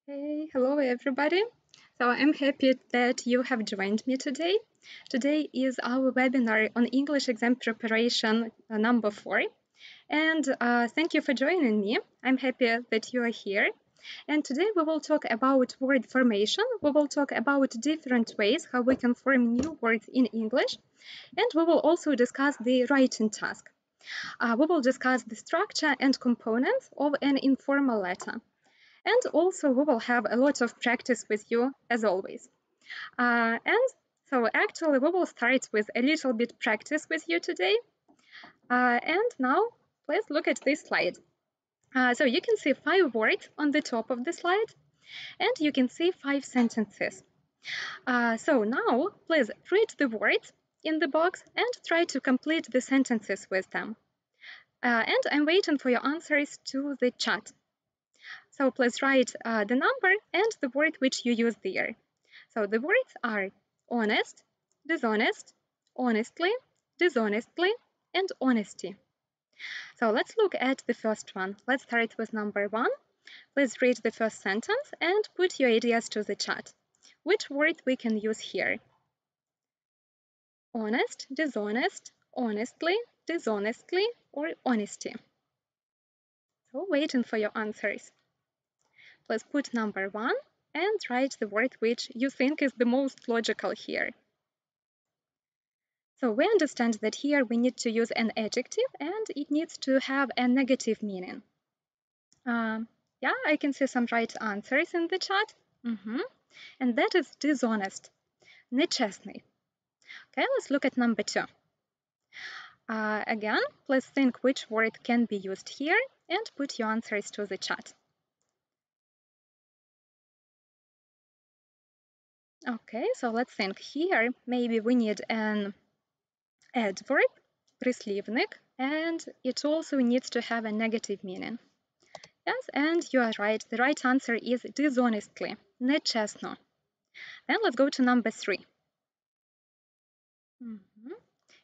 Hey, hello everybody. So I'm happy that you have joined me today. Today is our webinar on English exam preparation number 4. And thank you for joining me. I'm happy that you are here. And today we will talk about word formation. We will talk about different ways how we can form new words in English. And we will also discuss the writing task. We will discuss the structure and components of an informal letter. And also we will have a lot of practice with you as always. And so actually we will start with a little bit practice with you today. And now please look at this slide. So you can see 5 words on the top of the slide and you can see 5 sentences. So now please read the words in the box and try to complete the sentences with them. And I'm waiting for your answers to the chat. So please write the number and the word which you use there. So the words are honest, dishonest, honestly, dishonestly, and honesty. So let's look at the first one. Let's start with number 1. Please read the first sentence and put your ideas to the chat. Which word we can use here? Honest, dishonest, honestly, dishonestly, or honesty? So waiting for your answers. Please put number 1 and write the word which you think is the most logical here. So we understand that here we need to use an adjective and it needs to have a negative meaning. Yeah, I can see some right answers in the chat. And that is dishonest, nečestný. Okay, let's look at number 2. Again, please think which word can be used here and put your answers to the chat. Okay, so let's think here. Maybe we need an adverb, прислівник, and it also needs to have a negative meaning. Yes, and you are right. The right answer is dishonestly, nečestно. Then let's go to number 3.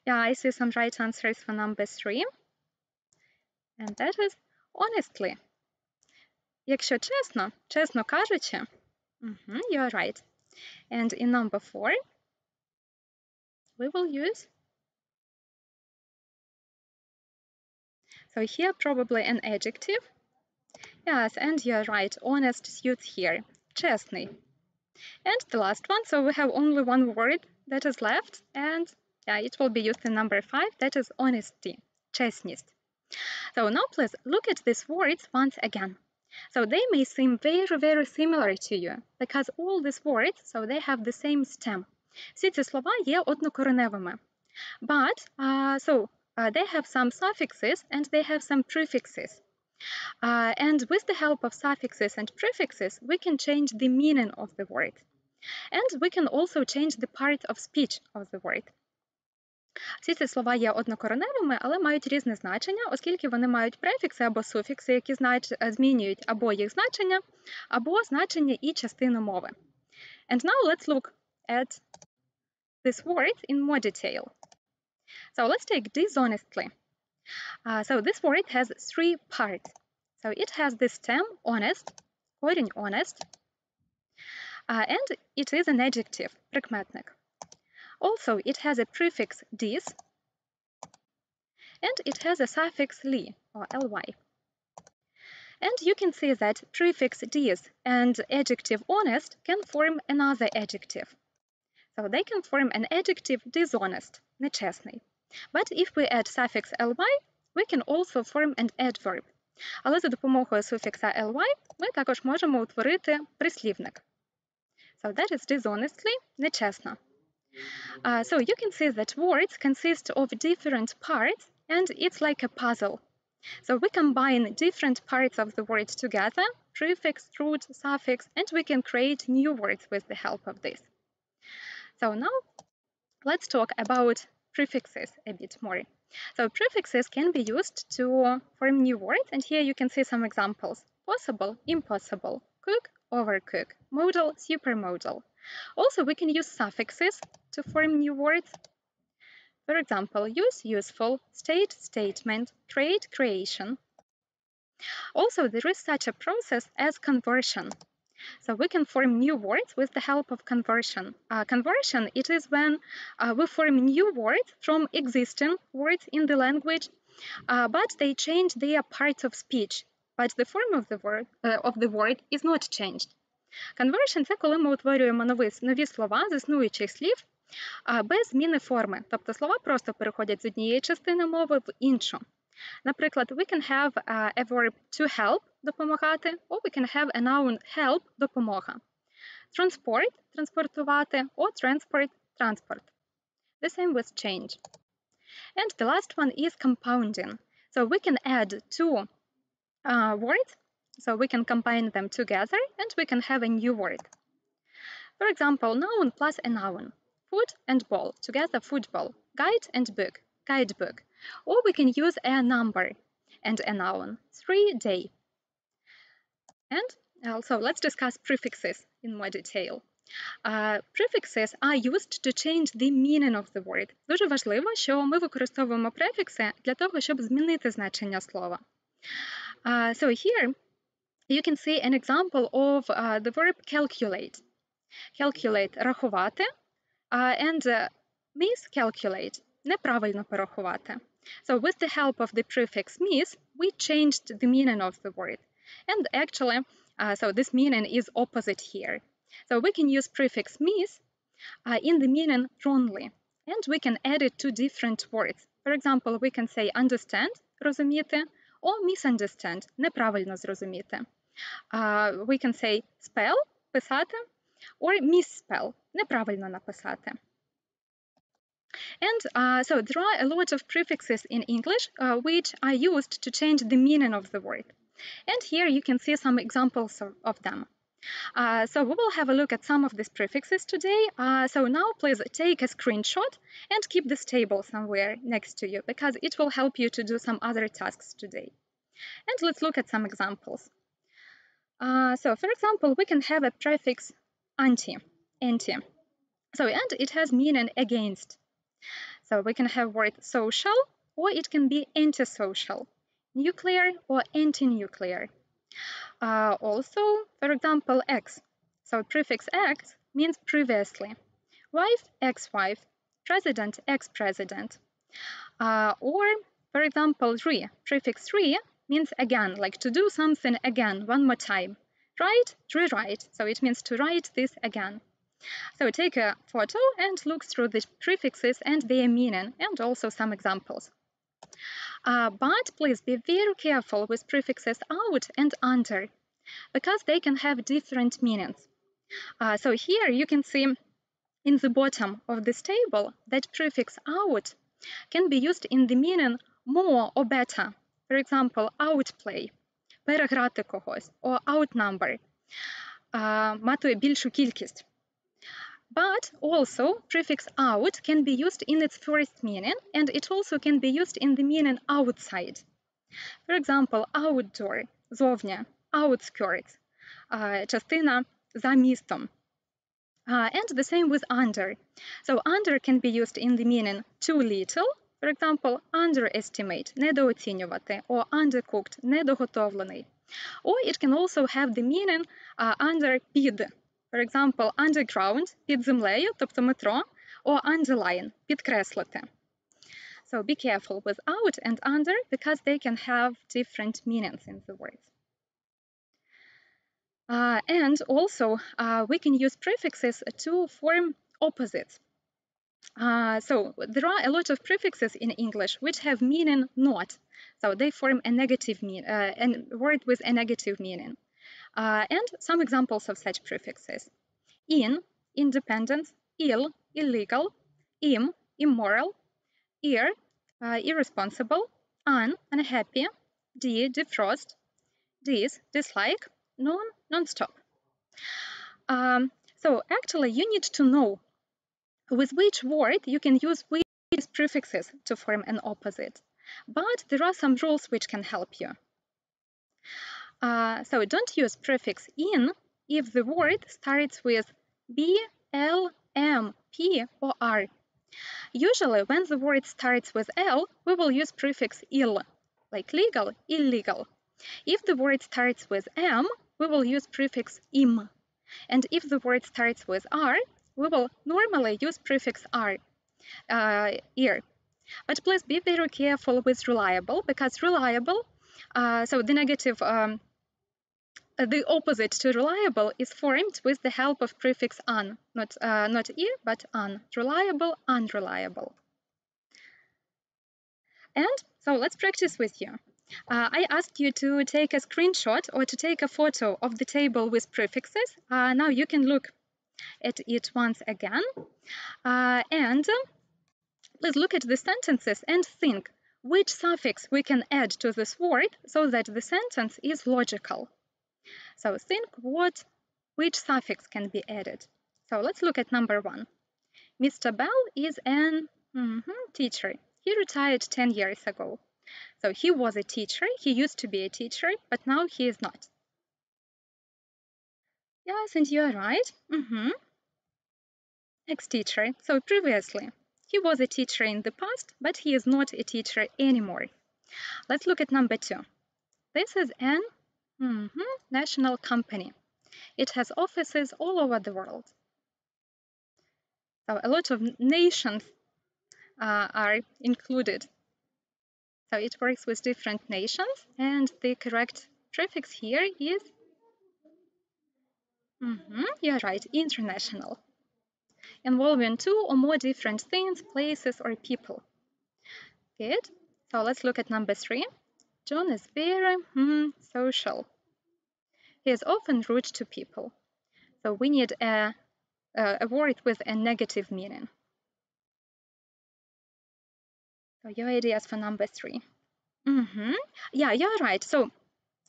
Yeah, I see some right answers for number 3. And that is honestly. Якщо чесно, чесно кажучи, you are right. And in number 4, we will use. So here probably an adjective. Yes, and you are right. Honest suits here. Честный. And the last one, so we have only one word that is left, and yeah, it will be used in number 5, that is honesty, честность. So now please look at these words once again. So they may seem very, very similar to you, because all these words, so they have the same stem. Всі ці слова є однокореневими. But, they have some suffixes and they have some prefixes. And with the help of suffixes and prefixes, we can change the meaning of the word. And we can also change the part of speech of the word. Всі ці слова є однокореневими, але мають різне значення, оскільки вони мають префікси або суфікси, які змінюють або їх значення, або значення і частину мови. And now let's look at this word in more detail. So let's take dishonestly. So this word has 3 parts. So it has the stem honest, корінь honest, and it is an adjective, прикметник. Also, it has a prefix dis, and it has a suffix li, or ly. And you can see that prefix dis and adjective honest can form another adjective. So they can form an adjective dishonest, нечесний. But if we add suffix ly, we can also form an adverb. Але за допомогою суфікса ly ми також можемо утворити прислівник. So that is dishonestly, нечесно. So you can see that words consist of different parts and it's like a puzzle. So we combine different parts of the word together, prefix, root, suffix, and we can create new words with the help of this. So now let's talk about prefixes a bit more. So prefixes can be used to form new words, and here you can see some examples. Possible, impossible, cook, overcook, modal, supermodal. Also, we can use suffixes to form new words. For example, use, useful, state, statement, create, creation. Also, there is such a process as conversion. So we can form new words with the help of conversion. Conversion, it is when we form new words from existing words in the language, but they change their parts of speech. But the form of the word is not changed. Conversion – це коли ми утворюємо нові слова з існуючих слів без зміни форми. Тобто слова просто переходять з однієї частини мови в іншу. Наприклад, we can have a verb to help – допомагати, or we can have a noun help – допомога. Transport – транспортувати, or transport – транспорт. The same with change. And the last one is compounding. So we can add two words, so we can combine them together and we can have a new word. For example, noun plus a noun. Food and ball, together football. Guide and book, guidebook. Or we can use a number and a noun, 3 day. And also let's discuss prefixes in more detail. Prefixes are used to change the meaning of the word. Дуже важливо, що ми використовуємо префікси для того, щоб змінити значення слова. So here you can see an example of the verb calculate. Calculate – рахувати, and miscalculate – неправильно порахувати. So with the help of the prefix mis, we changed the meaning of the word. And actually, so this meaning is opposite here. So we can use prefix mis in the meaning wrongly, and we can add it to different words. For example, we can say understand – розуміти, or misunderstand – неправильно зрозуміти. We can say spell – писати, or misspell – неправильно написати. And so there are a lot of prefixes in English which are used to change the meaning of the word. And here you can see some examples of them. So we will have a look at some of these prefixes today. So now please take a screenshot and keep this table somewhere next to you because it will help you to do some other tasks today. And let's look at some examples. So for example, we can have a prefix anti. So and it has meaning against. So we can have word social, or it can be antisocial, nuclear or anti-nuclear. Also, for example, ex. So prefix ex means previously. Wife, ex-wife. President, ex-president. Or, for example, re. Prefix re means again, like to do something again, one more time. Write, rewrite. So it means to write this again. So take a photo and look through the prefixes and their meaning, and also some examples. But please be very careful with prefixes out and under, because they can have different meanings. So here you can see in the bottom of this table that prefix out can be used in the meaning more or better. For example, outplay, переграти когось, or outnumber, мати більшу кількість. But also, prefix out can be used in its first meaning, and it also can be used in the meaning outside. For example, outdoor, зовня, outskirts, частина за містом. And the same with under. So under can be used in the meaning too little, for example, underestimate, недооцінювати, or undercooked, недоготовлений. Or it can also have the meaning under pid. For example, underground – під землею, тобто метро, or underline – підкреслити. So be careful with out and under because they can have different meanings in the words. And also, we can use prefixes to form opposites. So there are a lot of prefixes in English which have meaning not. So they form a negative meaning, a word with a negative meaning. And some examples of such prefixes. In, independent, ill, illegal, immoral, irresponsible, unhappy, defrost, dislike, non-stop. So actually you need to know with which word you can use which prefixes to form an opposite. But there are some rules which can help you. So don't use prefix in if the word starts with B, L, M, P, or R. Usually, when the word starts with L, we will use prefix ill, like legal, illegal. If the word starts with M, we will use prefix im. And if the word starts with r, we will normally use prefix r, ir. But please be very careful with reliable, because reliable, so the negative, the opposite to reliable is formed with the help of prefix an, not ir, but an. Reliable, unreliable. And so let's practice with you. I asked you to take a screenshot or to take a photo of the table with prefixes. Now you can look at it once again. And please look at the sentences and think which suffix we can add to this word so that the sentence is logical. So think which suffix can be added. So let's look at number 1. Mr. Bell is an teacher. He retired 10 years ago. So he was a teacher, he used to be a teacher, but now he is not. Yes, and you are right. Ex-teacher. So previously, he was a teacher in the past, but he is not a teacher anymore. Let's look at number 2. This is an national company. It has offices all over the world. So a lot of nations are included. So it works with different nations, and the correct prefix here is, you're right, international, involving 2 or more different things, places, or people. Good. So let's look at number 3. John is very social. He is often rude to people. So we need a word with a negative meaning. So your ideas for number 3. Yeah, you're right. So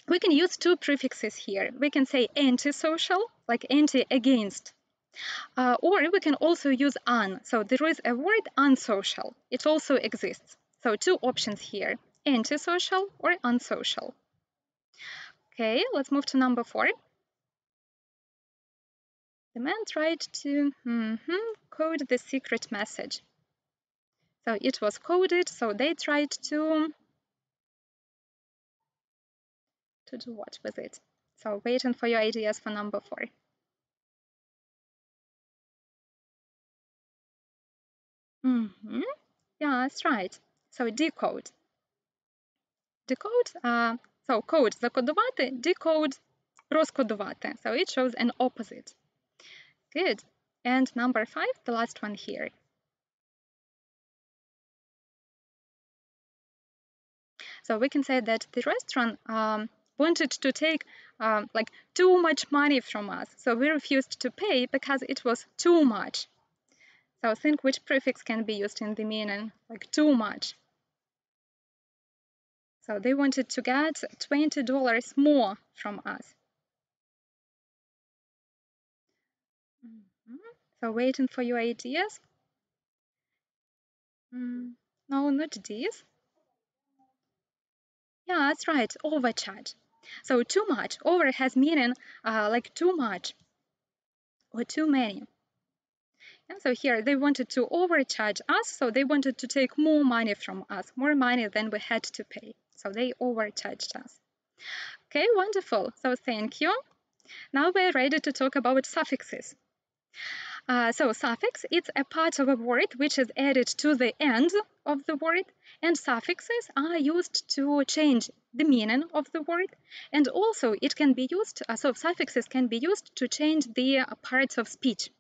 we can use 2 prefixes here. We can say antisocial, like anti, against. Or we can also use un. So there is a word unsocial. It also exists. So 2 options here, antisocial or unsocial. Okay, let's move to number 4. The man tried to code the secret message. So it was coded, so they tried to do what with it? So waiting for your ideas for number 4. Yeah, that's right. So decode. Decode, so code закодувати, decode розкодувати. So it shows an opposite. Good. And number 5, the last one here. So we can say that the restaurant wanted to take like too much money from us. So we refused to pay because it was too much. So think which prefix can be used in the meaning, like too much. So they wanted to get $20 more from us. So waiting for your ideas. No, not these. Yeah, that's right, overcharge. So too much, over has meaning like too much or too many. And so here they wanted to overcharge us, so they wanted to take more money from us, more money than we had to pay. So they overcharged us. Okay, wonderful. So thank you. Now we're ready to talk about suffixes. So suffix, it's a part of a word which is added to the end of the word, and suffixes are used to change the meaning of the word, and also it can be used, so suffixes can be used to change the parts of speech.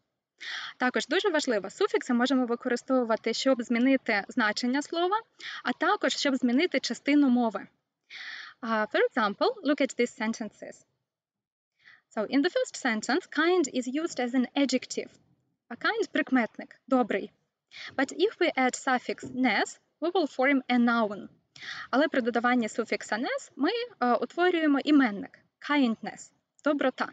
Також дуже важливо, суфікси можемо використовувати, щоб змінити значення слова, а також, щоб змінити частину мови. For example, look at these sentences. So in the first sentence, kind is used as an adjective. A kind прикметник, добрий. But if we add suffix -nes, we will form a noun. Але при додаванні суфікса -nes ми утворюємо іменник, kindness, доброта.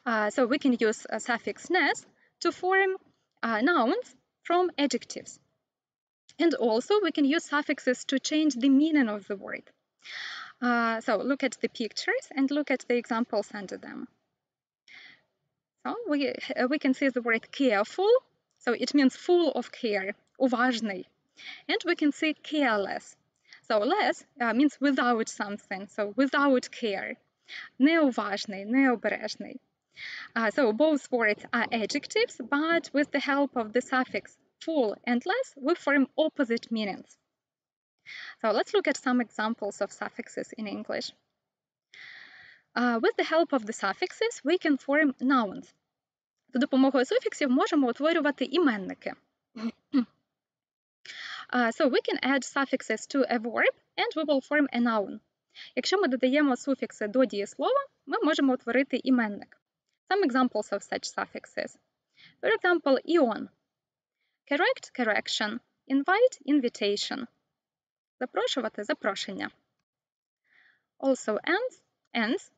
So we can use a suffix -nes to form nouns from adjectives. And also we can use suffixes to change the meaning of the word. So look at the pictures and look at the examples under them. So we can see the word careful, so it means full of care, уважный. And we can see careless. So less means without something, so without care. неуважний, необережний. So both words are adjectives, but with the help of the suffix full and less, we form opposite meanings. So let's look at some examples of suffixes in English. With the help of the suffixes, we can form nouns. За допомогою суфіксів можемо утворювати іменники. So we can add suffixes to a verb and we will form a noun. Якщо ми додаємо суфікси до дієслова, ми можемо утворити іменник. Some examples of such suffixes. For example, ion. Correct, correction. Invite, invitation. Запрошувати, запрошення. Also ends.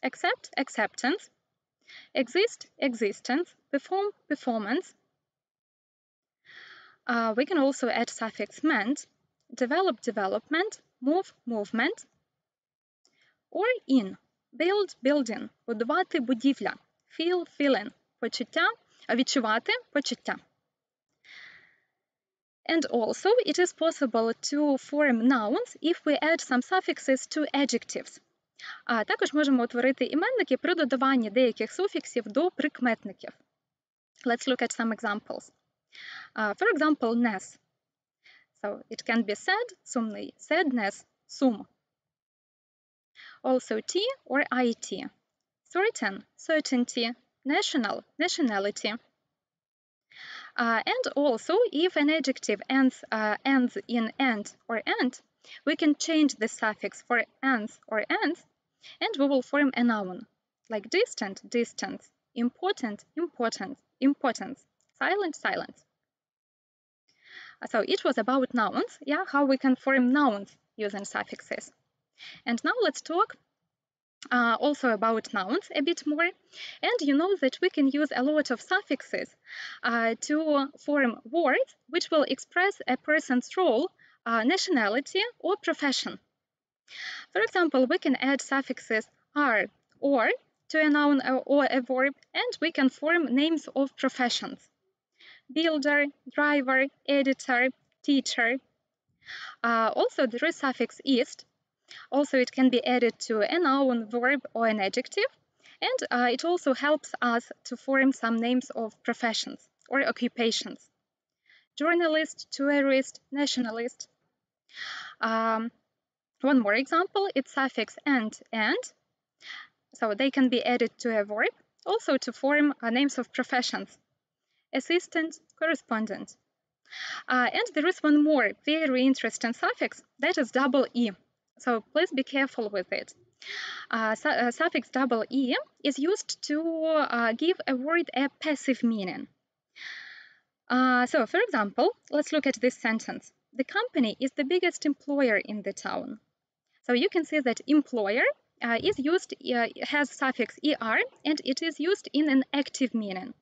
Accept, acceptance. Exist, existence. Perform, performance. We can also add suffix ment. Develop, development. Move, movement. Or in. Build, building. Будувати, будівля. Feel, feeling. Почуття, відчувати, почуття. And also, it is possible to form nouns if we add some suffixes to adjectives. Також можемо утворити іменники при додаванні деяких суфіксів до прикметників. Let's look at some examples. For example, ness. So it can be sad, сумний, sadness, сум. Also t or it. Certain, certainty, national, nationality. And also, if an adjective ends in and or and, we can change the suffix for ans or ends, and we will form a noun, like distant, distance, important, important, importance, silent, silence. So it was about nouns, how we can form nouns using suffixes. And now let's talk also about nouns a bit more. And you know that we can use a lot of suffixes to form words which will express a person's role, nationality, or profession. For example, we can add suffixes are or to a noun or a verb, and we can form names of professions. Builder, driver, editor, teacher. Also, there is suffix ist. Also, it can be added to a noun, verb, or an adjective, and it also helps us to form some names of professions or occupations. Journalist, tourist, nationalist. One more example, it's suffix and, so they can be added to a verb, also to form names of professions. Assistant, correspondent. And there is one more very interesting suffix, that is double E. So please be careful with it. Suffix double E is used to give a word a passive meaning. So, for example, let's look at this sentence. The company is the biggest employer in the town. So you can see that employer is used, has suffix er, and it is used in an active meaning.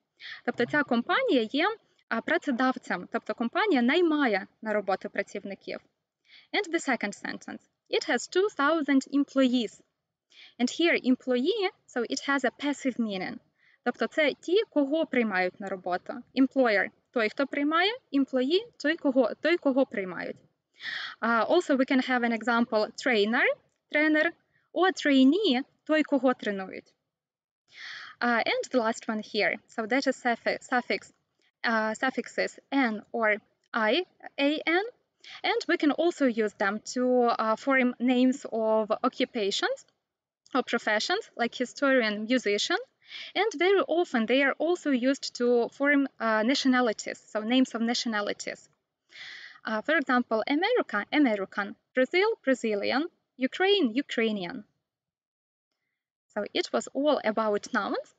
Тобто ця компанія є працедавцем, тобто компанія наймає на роботу працівників. And the second sentence. It has 2,000 employees. And here employee, so it has a passive meaning. Тобто це ті, кого приймають на роботу. Employer – той, хто приймає, employee – той, кого приймають. Also, we can have an example trainer, тренер, or trainee – той, кого тренують. And the last one here, so that is suffixes n or I, an, and we can also use them to form names of occupations or professions, like historian, musician, and very often they are also used to form nationalities, so names of nationalities. For example, America, American, Brazil, Brazilian, Ukraine, Ukrainian. So it was all about nouns.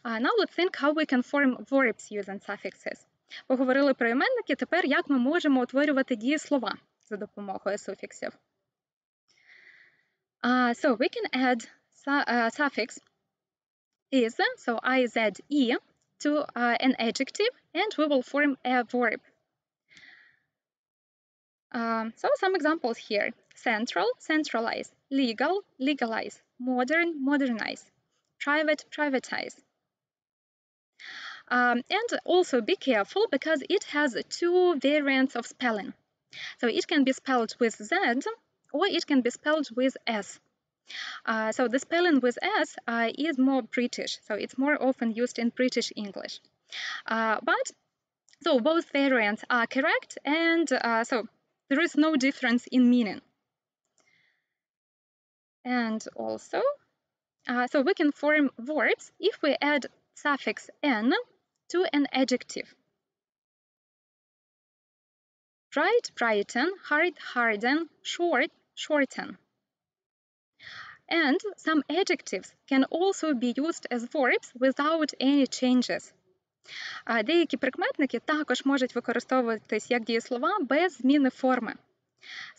Now let's think how we can form verbs using suffixes. Поговорили про іменники, тепер як ми можемо утворювати дієслова за допомогою суфіксів. So we can add suffix is, so ize, to an adjective, and we will form a verb. So some examples here. Central, centralize. Legal, legalize. Modern, modernize. Private, privatize. And also be careful because it has two variants of spelling. So it can be spelled with Z or it can be spelled with S. So the spelling with S is more British, so it's more often used in British English. But so both variants are correct, and so there is no difference in meaning. And also, so we can form words if we add suffix "n" to an adjective. Bright, brighten, hard, harden, short, shorten. And some adjectives can also be used as verbs without any changes. Деякі прикметники також можуть використовуватись як дієслова без зміни форми.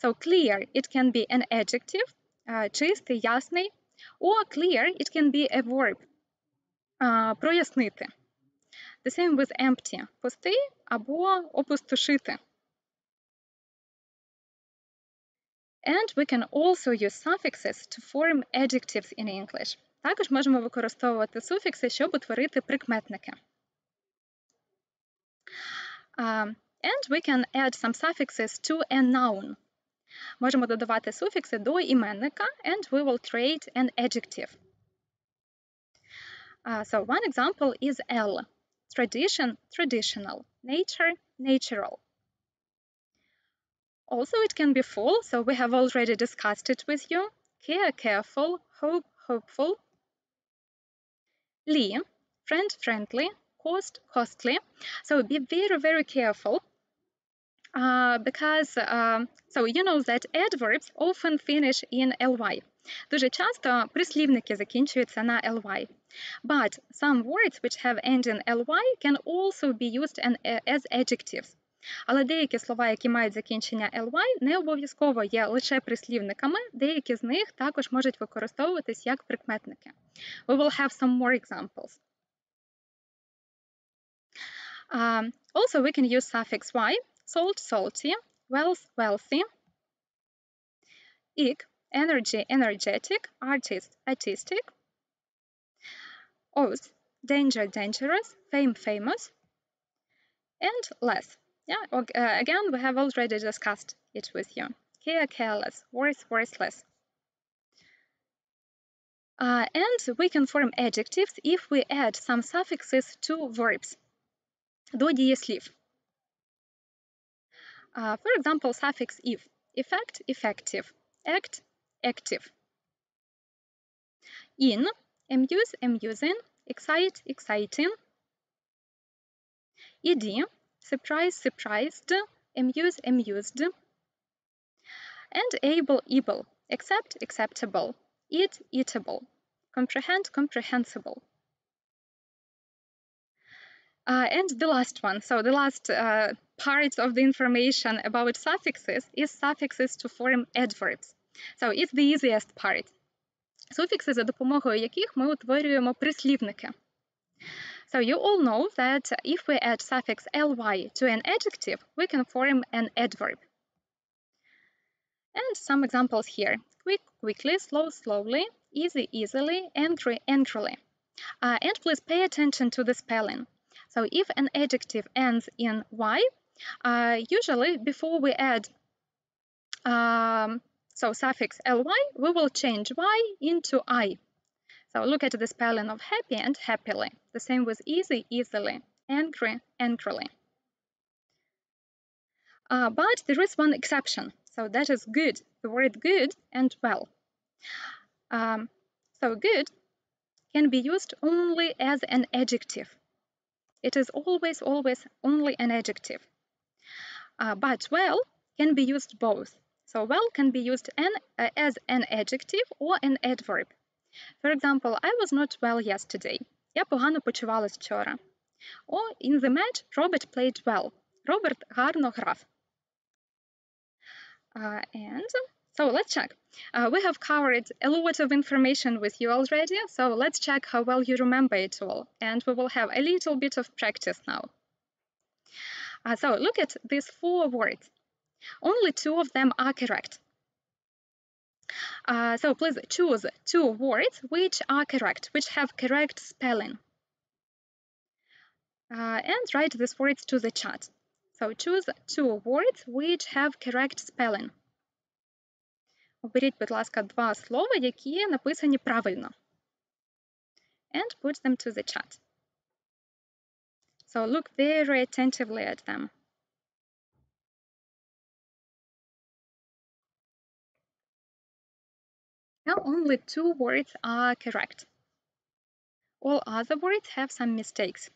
So clear, it can be an adjective, чистий, ясний, or clear, it can be a verb, прояснити. The same with empty, пустий або опустошити. And we can also use suffixes to form adjectives in English. Також можемо використовувати суфікси, щоб утворити прикметники. And we can add some suffixes to a noun. Можемо додавати суфікси до іменника, and we will create an adjective. So one example is L. Tradition, traditional. Nature, natural. Also, it can be full, so we have already discussed it with you. Care, careful. Hope, hopeful. Lee, friend, friendly. Cost, costly. So be very, very careful. Because so you know that adverbs often finish in ly. Дуже часто прислівники закінчуються на ly. But some words which have ending ly can also be used as adjectives. Але деякі слова, які мають закінчення ly, не обов'язково є лише прислівниками, деякі з них також можуть використовуватись як прикметники. We will have some more examples. Also, we can use suffix y. Salt, salty. Wealth, wealthy. Ig, energy, energetic. Artist, artistic. Oath, danger, dangerous. Fame, famous. And less. Yeah, again, we have already discussed it with you. Care, careless. Worth, worthless. And we can form adjectives if we add some suffixes to verbs. До дієслів. For example, suffix if. Effect, effective. Act, active. In, amuse, amusing. Excite, exciting. Ed, surprise, surprised. Amuse, amused. And able, able. Accept, acceptable. Eat, eatable. Comprehend, comprehensible. And the last one, so the last part of the information about suffixes is suffixes to form adverbs. So it's the easiest part. Суфікси, за допомогою яких ми утворюємо прислівники. So you all know that if we add suffix ly to an adjective, we can form an adverb. And some examples here. Quick, quickly, slow, slowly, easy, easily, angry, angrily. And please pay attention to the spelling. So if an adjective ends in y, usually before we add suffix ly, we will change y into I. So look at the spelling of happy and happily. The same with easy, easily, angry, angrily. But there is one exception. So that is good, the word good and well. So good can be used only as an adjective. It is always only an adjective. But well can be used both. So well can be used as an adjective or an adverb. For example, I was not well yesterday. Я погано почувалась вчора. Or in the match, Robert played well. Роберт гарно грав. And so let's check. We have covered a lot of information with you already, so let's check how well you remember it all. And we will have a little bit of practice now. So look at these 4 words. Only 2 of them are correct. So please choose 2 words which are correct, which have correct spelling. And write these words to the chat. So choose 2 words which have correct spelling. Оберіть, будь ласка, два слова, які написані правильно. And put them to the chat. So look very attentively at them. Now only 2 words are correct. All other words have some mistakes.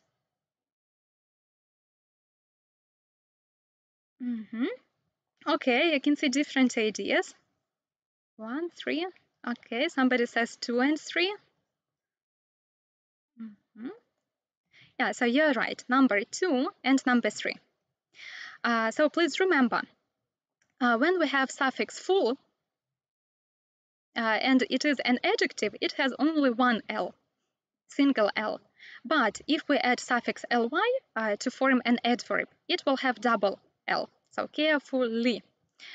Okay, I can see different ideas. 1, 3. Okay, somebody says 2 and 3. Yeah, so you're right. Number 2 and number 3. So please remember, when we have suffix full, and it is an adjective, it has only one L, single L. But if we add suffix ly to form an adverb, it will have double L. So carefully.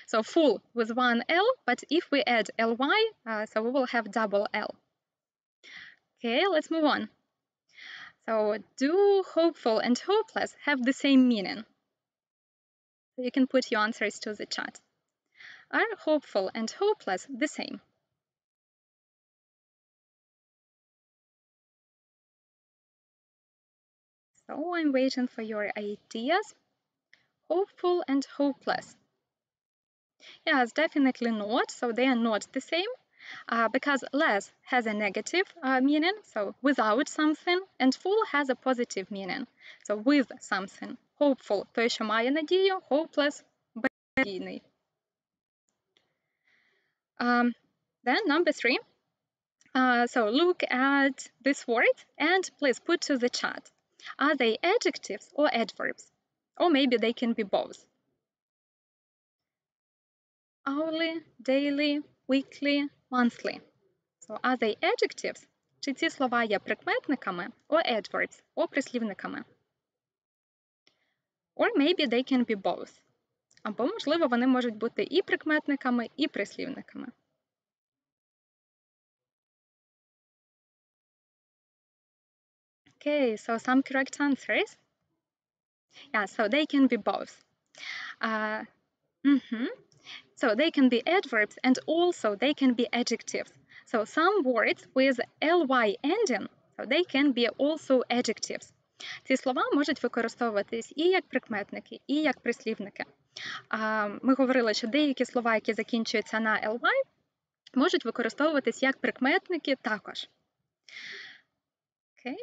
So full with one L, but if we add ly, so we will have double L. Okay, let's move on. So do hopeful and hopeless have the same meaning? You can put your answers to the chat. Are hopeful and hopeless the same? So I'm waiting for your ideas. Hopeful and hopeless. Yes, definitely not. So they are not the same because less has a negative meaning, so without something, and full has a positive meaning, so with something. Hopeful – той, що має надію, hopeless – безнадійний. Then number 3. So look at this word and please put to the chat. Are they adjectives or adverbs? Or maybe they can be both. Hourly, daily, weekly, monthly. So are they adjectives? Чи ці слова є прикметниками or adverbs, or прислівниками? Or maybe they can be both. Або, можливо, вони можуть бути і прикметниками, і прислівниками. Okay, so some correct answers. Yeah, so they can be both. So they can be adverbs and also they can be adjectives. So some words with ly ending, so they can be also adjectives. Ці слова можуть використовуватись і як прикметники, і як прислівники. Ми говорили, що деякі слова, які закінчуються на ly, можуть використовуватись як прикметники також. Okay.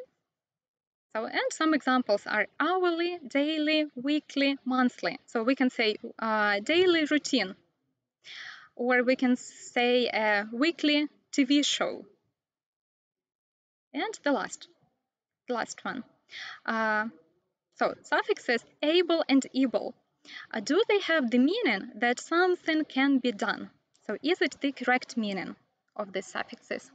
So, and some examples are hourly, daily, weekly, monthly. So we can say daily routine, or we can say a weekly TV show. And the last one. So suffixes able and able. Do they have the meaning that something can be done? So is it the correct meaning of these suffixes?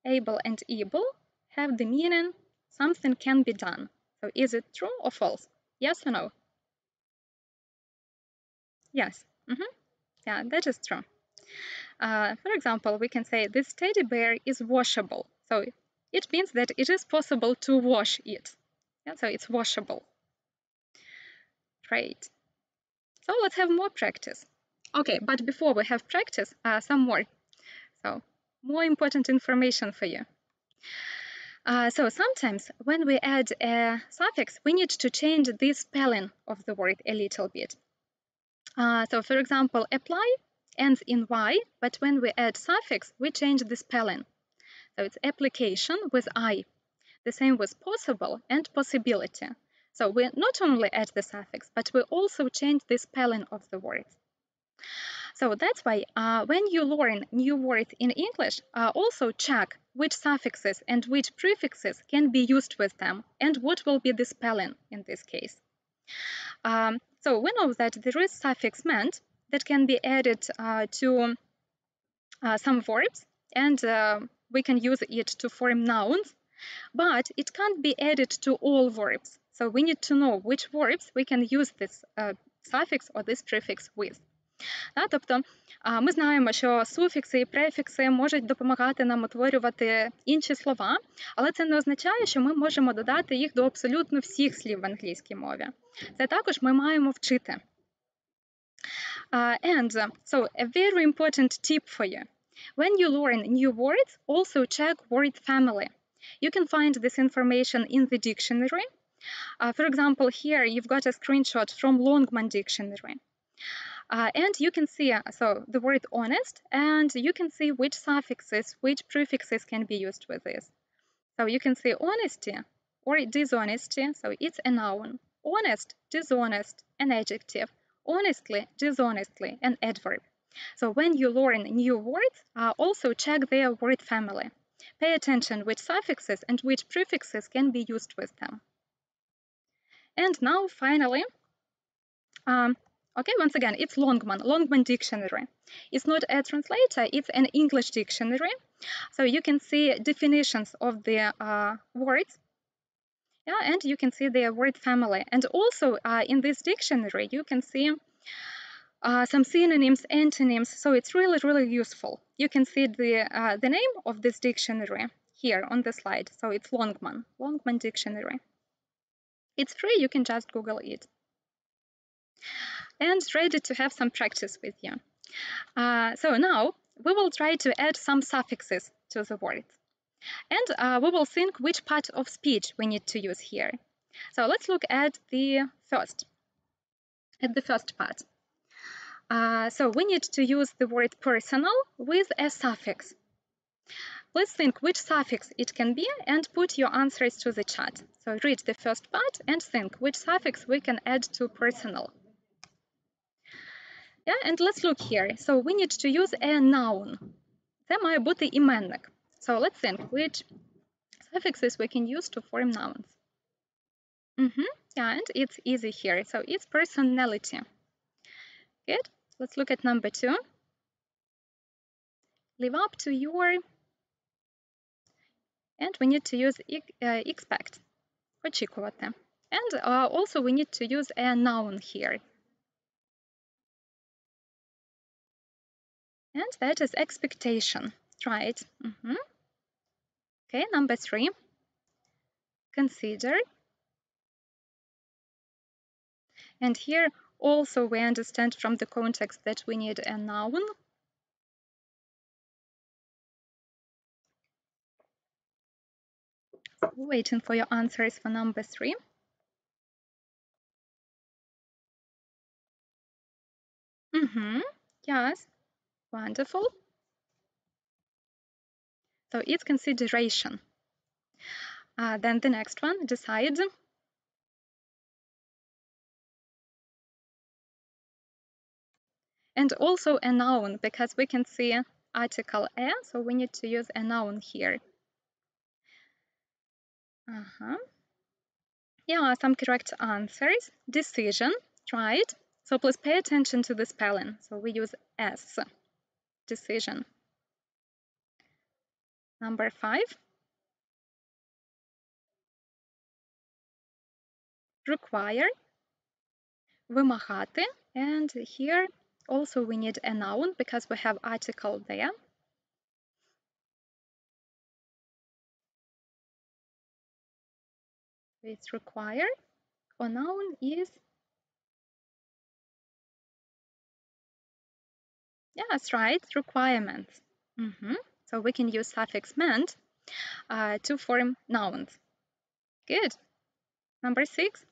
Able and able have the meaning something can be done. So is it true or false? Yes or no? Yes. Yeah, that is true. For example, we can say this teddy bear is washable. So it means that it is possible to wash it. Yeah, so it's washable. Great. So let's have more practice. Okay, but before we have practice, some more. So more important information for you. So sometimes when we add a suffix, we need to change the spelling of the word a little bit. So for example, apply ends in y, but when we add suffix, we change the spelling. So it's application with I. The same with possible and possibility. So we not only add the suffix, but we also change the spelling of the word. So that's why when you learn new words in English, also check which suffixes and which prefixes can be used with them and what will be the spelling in this case. So we know that there is suffix ment that can be added to some verbs, and we can use it to form nouns, but it can't be added to all verbs. So we need to know which verbs we can use this suffix or this prefix with. Тобто ми знаємо, що суфікси і префікси можуть допомагати нам утворювати інші слова, але це не означає, що ми можемо додати їх до абсолютно всіх слів в англійській мові. Це також ми маємо вчити. So a very important tip for you. When you learn new words, also check word family. You can find this information in the dictionary. For example, here you've got a screenshot from Longman Dictionary. And you can see so the word honest, and you can see which suffixes, which prefixes can be used with this. So you can see honesty or dishonesty, so it's a noun. Honest, dishonest, an adjective. Honestly, dishonestly, an adverb. So when you learn new words, also check their word family. Pay attention which suffixes and which prefixes can be used with them. And now finally, okay, once again, it's Longman Dictionary. It's not a translator, it's an English dictionary. So you can see definitions of the words. Yeah, and you can see their word family. And also in this dictionary, you can see some synonyms, antonyms. So it's really, really useful. You can see the name of this dictionary here on the slide. So it's Longman Dictionary. It's free, you can just Google it. And ready to have some practice with you. So now we will try to add some suffixes to the words. And we will think which part of speech we need to use here. So let's look at the first part. So we need to use the word personal with a suffix. Please think which suffix it can be and put your answers to the chat. So read the first part and think which suffix we can add to personal. Yeah, and let's look here. So we need to use a noun. Це має бути іменник. So let's think which suffixes we can use to form nouns. Yeah, and it's easy here. So it's personality. Good. Let's look at number 2. Live up to your, and we need to use expect, очікувати. And also we need to use a noun here. And that is expectation, right? Okay, number 3. Consider. And here also we understand from the context that we need a noun. Waiting for your answers for number 3. Yes, wonderful. So it's consideration. Then the next one, decide. And also a noun, because we can see article a, so we need to use a noun here. Yeah, some correct answers. Decision, right? So please pay attention to the spelling. So we use S, decision. Number 5. Require, вимагати, and here also we need a noun because we have article there. It's require, or noun is, yeah, that's right, requirements. So we can use suffix ment to form nouns. Good. Number 6.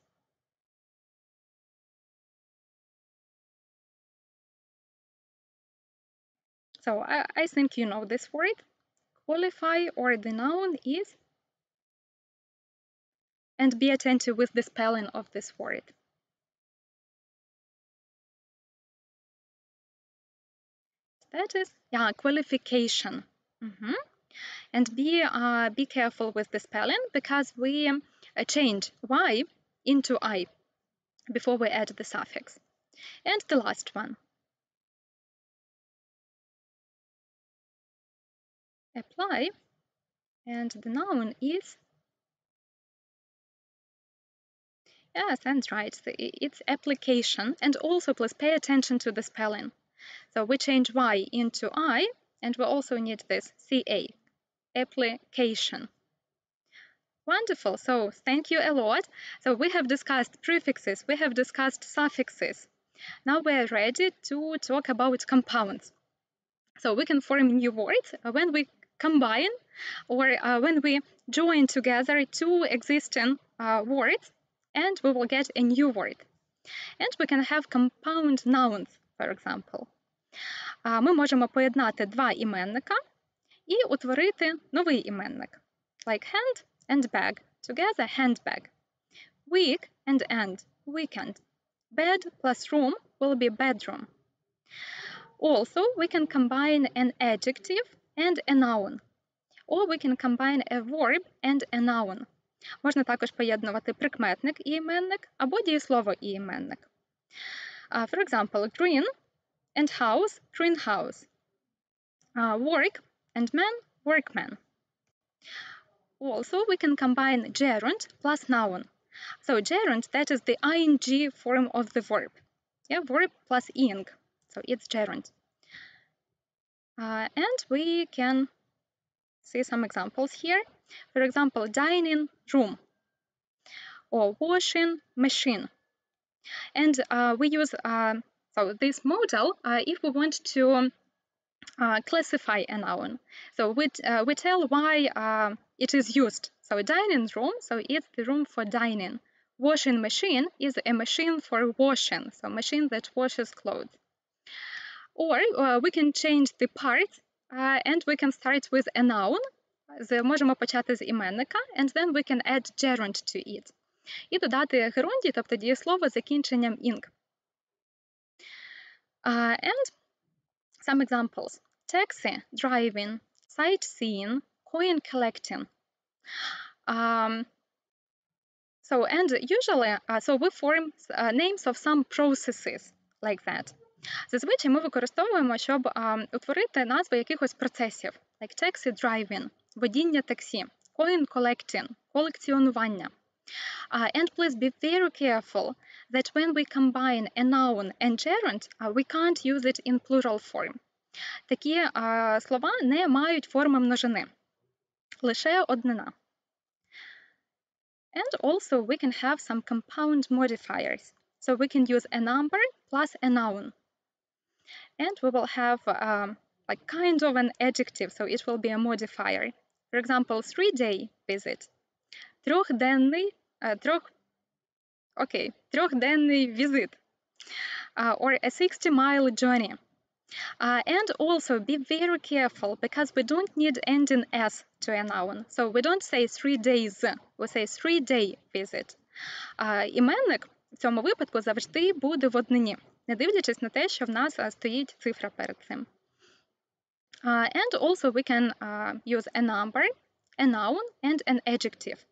So I think you know this word. Qualify, or the noun is, and be attentive with the spelling of this word. That is, yeah, qualification. And be careful with the spelling because we change y into I before we add the suffix. And the last one. Apply, and the noun is, yes, that's right, it's application. And also please pay attention to the spelling. So we change y into I, and we also need this CA, application. Wonderful. So thank you a lot. So we have discussed prefixes, we have discussed suffixes. Now we're ready to talk about compounds. So we can form new words when we combine or when we join together two existing words, and we will get a new word. And we can have compound nouns, for example. Ми можемо поєднати два іменника і утворити новий іменник. Like hand and bag. Together, handbag. Week and end. Weekend. Bed plus room will be bedroom. Also, we can combine an adjective and a noun. Or we can combine a verb and a noun. Можна також поєднувати прикметник і іменник або дієслово і іменник. For example, green and house, greenhouse. Work and man, workman. Also, we can combine gerund plus noun. So gerund, that is the ing form of the verb. Yeah, verb plus ing. So it's gerund. And we can see some examples here. For example, dining room or washing machine. And we use so this model if we want to classify a noun. So we tell why it is used. So dining room, so it's the room for dining. Washing machine is a machine for washing, so machine that washes clothes. Or we can change the part and we can start with a noun. Можемо почати з іменника, and then we can add gerund to it. І додати герундій, тобто дієслово з закінченням ing. And some examples. Taxi, driving, sightseeing, coin collecting. So we form names of some processes like that. Зазвичай ми використовуємо, щоб утворити назви якихось процесів, like taxi driving, водіння таксі, coin collecting, колекціонування. And please be very careful that when we combine a noun and gerund, we can't use it in plural form. Такі слова не мають форми множини, лише однина. And also we can have some compound modifiers. So we can use a number plus a noun. And we will have like kind of an adjective, so it will be a modifier. For example, 3-day visit. Трьохденний visit. Or a 60-mile journey. And also be very careful because we don't need ending s to a noun. So we don't say 3 days, we say 3-day visit. Іменник в цьому випадку завжди буде в однині, не дивлячись на те, що в нас стоїть цифра перед цим. And also we can use a number, a noun and an adjective.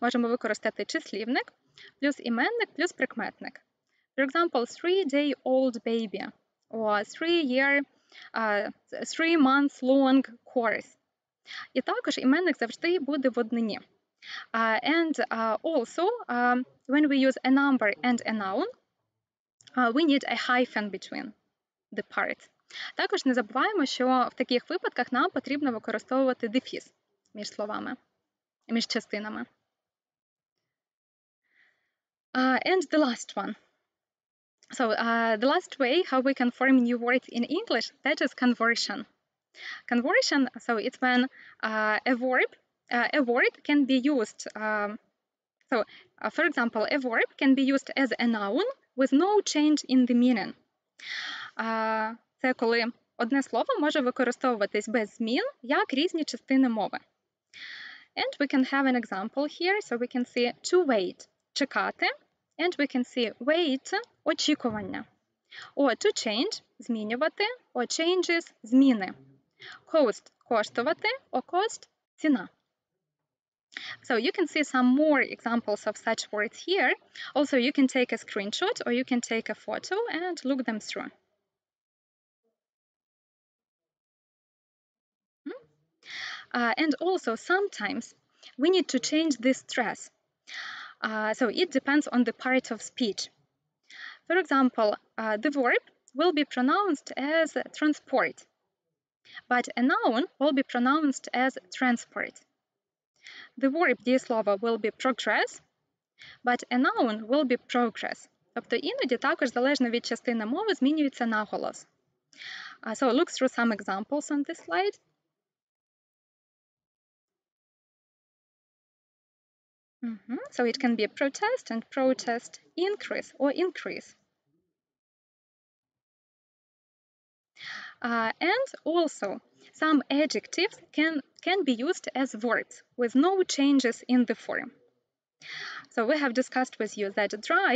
Можемо використати числівник плюс іменник плюс прикметник. For example, 3-day-old baby or 3-month-long course. І також іменник завжди буде в однині. And also, when we use a number and a noun, we need a hyphen between the parts. Також не забуваємо, що в таких випадках нам потрібно використовувати дефіс між словами, між частинами. And the last one. So the last way how we can form new words in English, that is conversion. Conversion, so it's when a word can be used. For example, a verb can be used as a noun with no change in the meaning. Це коли одне слово може використовуватись без змін як різні частини мови. And we can have an example here, so we can see to wait, чекати, and we can see wait, очікування. Or to change, змінювати, or changes, зміни. Cost, коштувати, or cost, ціна. So you can see some more examples of such words here. Also, you can take a screenshot or you can take a photo and look them through. And also, sometimes we need to change this stress. So it depends on the part of speech. For example, the verb will be pronounced as transport, but a noun will be pronounced as transport. The verb дієслово will be progress, but a noun will be progress. Тобто іноді також залежно від частини мови змінюється наголос. So look through some examples on this slide. So it can be protest and protest, increase or increase. And also, some adjectives can be used as verbs with no changes in the form. So we have discussed with you that dry,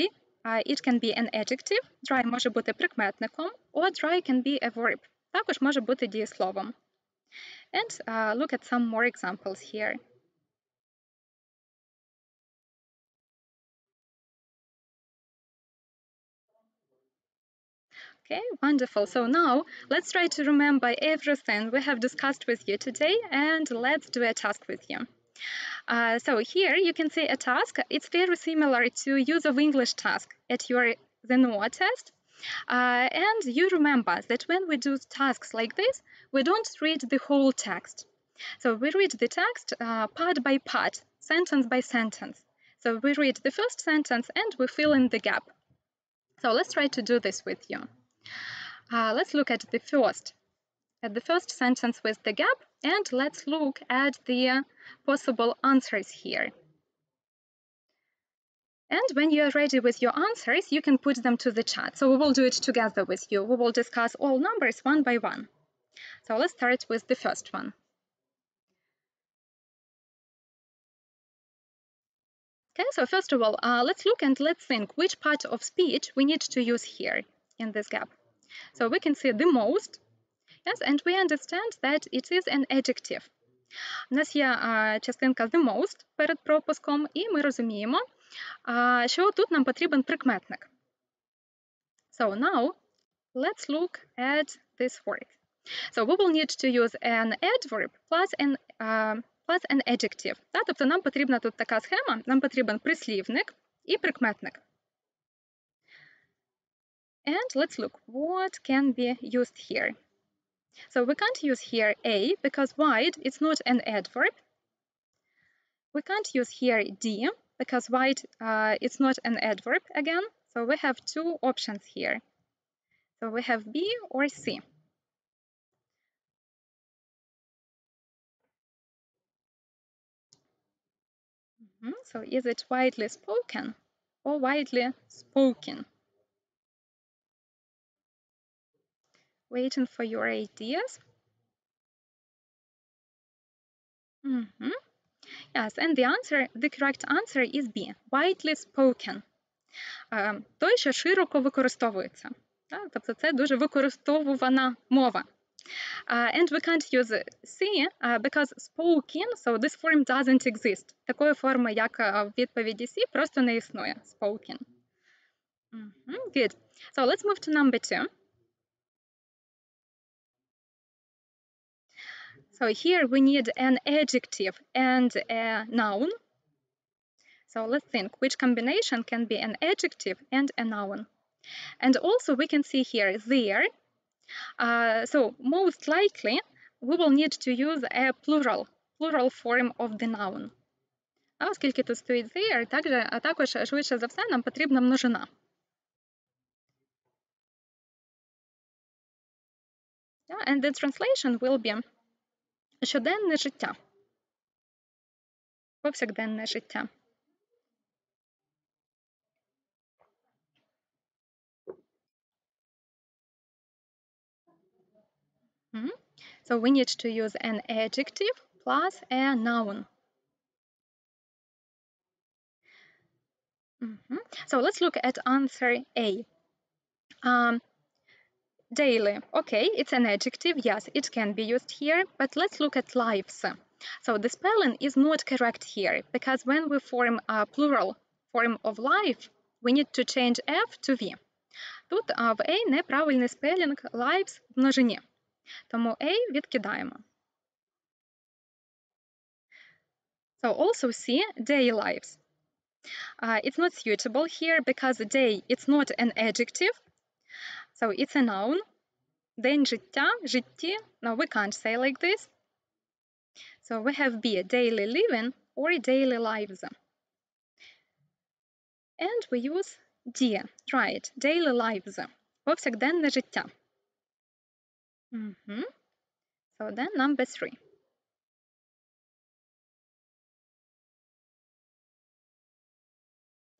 it can be an adjective, dry може бути прикметником, or dry can be a verb, також може бути дієсловом. And look at some more examples here. Okay, wonderful. So now let's try to remember everything we have discussed with you today, and let's do a task with you. So here you can see a task. It's very similar to use of English task at your ZNO test. And you remember that when we do tasks like this, we don't read the whole text. So we read the text part by part, sentence by sentence. So we read the first sentence and we fill in the gap. So let's try to do this with you. Let's look at the first sentence with the gap, and let's look at the possible answers here. And when you're ready with your answers, you can put them to the chat. So we will do it together with you. We will discuss all numbers one by one. So let's start with the first one. Okay, so first of all, let's look and let's think which part of speech we need to use here in this gap. So we can see the most, yes, and we understand that it is an adjective. У нас є частинка the most перед пропуском, і ми розуміємо, що тут нам потрібен прикметник. So now, let's look at this word. So we will need to use an adverb plus an adjective. Тобто нам потрібна тут така схема, нам потрібен прислівник і прикметник. And let's look what can be used here. So we can't use here a because wide it's not an adverb. We can't use here d because wide it's not an adverb again. So we have two options here. So we have b or c. So is it widely spoken or widely spoken? Waiting for your ideas. Yes, and the correct answer is B. Widely spoken. Той, що широко використовується. Тобто це дуже використовувана мова. And we can't use C because spoken, so this form doesn't exist. Такої форми, як в відповіді C, просто не існує. Spoken. Good. So let's move to number 2. So here we need an adjective and a noun. So let's think which combination can be an adjective and a noun. And also we can see here there. So most likely we will need to use a plural form of the noun. Оскільки тут стоїть there, також швидше за все нам потрібна множина. And the translation will be щоденне життя. Повсякденне життя. So we need to use an adjective plus a noun. So let's look at answer A. Daily. Okay, it's an adjective. Yes, it can be used here, but let's look at lives. So the spelling is not correct here because when we form a plural form of life, we need to change F to V. Тут в A неправильний спелінг lives в множині. Тому A відкидаємо. So also C, day lives. It's not suitable here because day, it's not an adjective. So it's a noun. День життя, житті. No, we can't say like this. So we have B, daily living or daily lives. And we use D. Right. Daily lives. Повсякденне життя. So then number 3.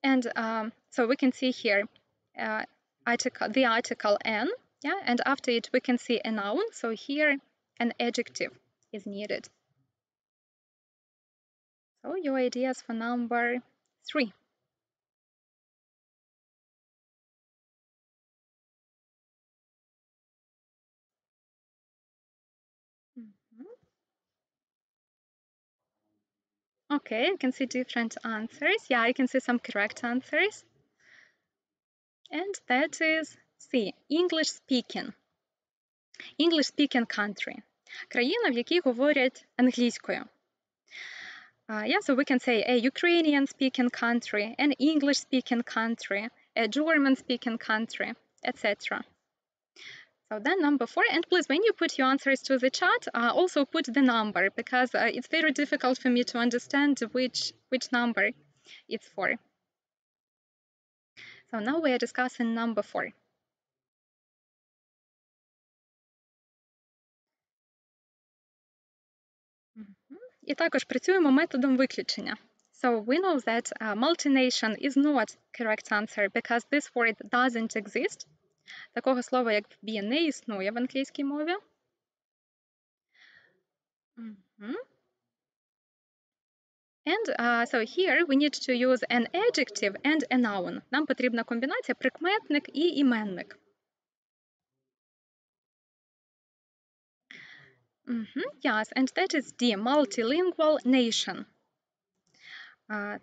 And so we can see here the article an, yeah, and after it we can see a noun. So here an adjective is needed. So your ideas for number 3. Okay, you can see different answers. Yeah, I can see some correct answers. And that is C. English speaking. English speaking country. Країна, в якій говорять англійською. Yeah, so we can say a Ukrainian speaking country, an English speaking country, a German speaking country, etc. So then number 4, and please, when you put your answers to the chat, also put the number, because it's very difficult for me to understand which number it's for. So now we are discussing number 4. І також працюємо методом виключення. So we know that multination is not correct answer because this word doesn't exist. Такого слова, як be, не існує в англійській мові. And so here we need to use an adjective and a noun. Нам потрібна комбінація прикметник і іменник. Yes, and that is the multilingual nation.